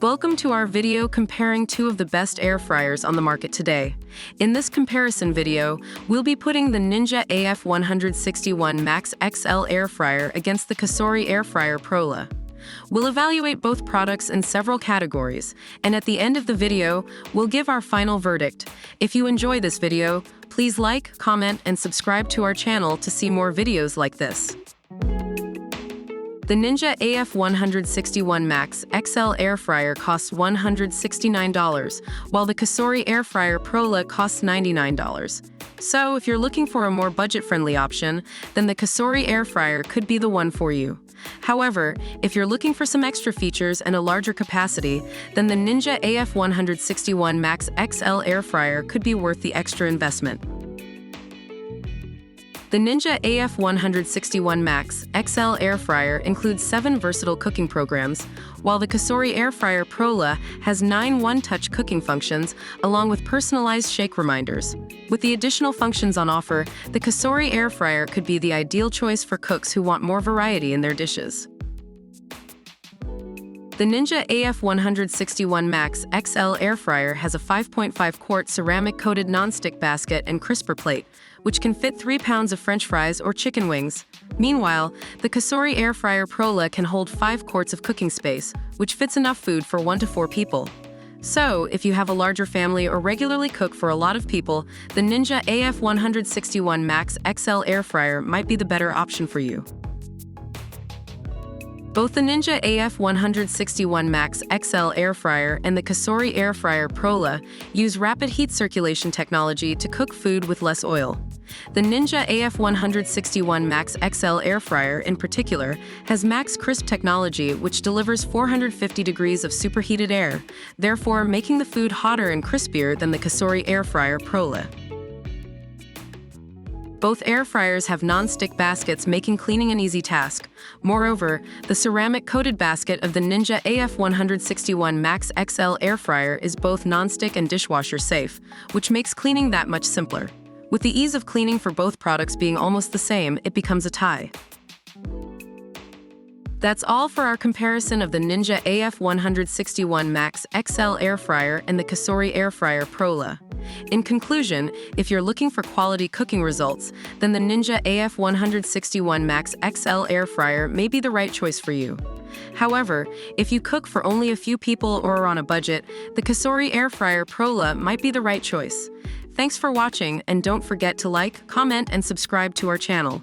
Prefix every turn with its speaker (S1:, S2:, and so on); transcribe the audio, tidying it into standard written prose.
S1: Welcome to our video comparing two of the best air fryers on the market today. In this comparison video, we'll be putting the Ninja AF161 Max XL air fryer against the COSORI air fryer Prola. We'll evaluate both products in several categories, and at the end of the video, we'll give our final verdict. If you enjoy this video, please like, comment, and subscribe to our channel to see more videos like this. The Ninja AF161 Max XL air fryer costs $169, while the COSORI air fryer Prola costs $99. So, if you're looking for a more budget-friendly option, then the COSORI air fryer could be the one for you. However, if you're looking for some extra features and a larger capacity, then the Ninja AF161 Max XL air fryer could be worth the extra investment. The Ninja AF161 Max XL air fryer includes 7 versatile cooking programs, while the COSORI air fryer Prola has 9 one-touch cooking functions, along with personalized shake reminders. With the additional functions on offer, the COSORI air fryer could be the ideal choice for cooks who want more variety in their dishes. The Ninja AF161 Max XL air fryer has a 5.5-quart ceramic-coated non-stick basket and crisper plate, which can fit 3 pounds of French fries or chicken wings. Meanwhile, the COSORI air fryer Prola can hold 5 quarts of cooking space, which fits enough food for 1 to 4 people. So, if you have a larger family or regularly cook for a lot of people, the Ninja AF161 Max XL air fryer might be the better option for you. Both the Ninja AF161 Max XL air fryer and the COSORI air fryer Prola use rapid heat circulation technology to cook food with less oil. The Ninja AF161 Max XL air fryer, in particular, has Max Crisp technology, which delivers 450 degrees of superheated air, therefore making the food hotter and crispier than the COSORI air fryer Prola. Both air fryers have non-stick baskets, making cleaning an easy task. Moreover, the ceramic-coated basket of the Ninja AF161 Max XL air fryer is both non-stick and dishwasher safe, which makes cleaning that much simpler. With the ease of cleaning for both products being almost the same, it becomes a tie. That's all for our comparison of the Ninja AF161 Max XL air fryer and the COSORI air fryer Prola. In conclusion, if you're looking for quality cooking results, then the Ninja AF161 Max XL air fryer may be the right choice for you. However, if you cook for only a few people or are on a budget, the COSORI air fryer Prola might be the right choice. Thanks for watching, and don't forget to like, comment, and subscribe to our channel.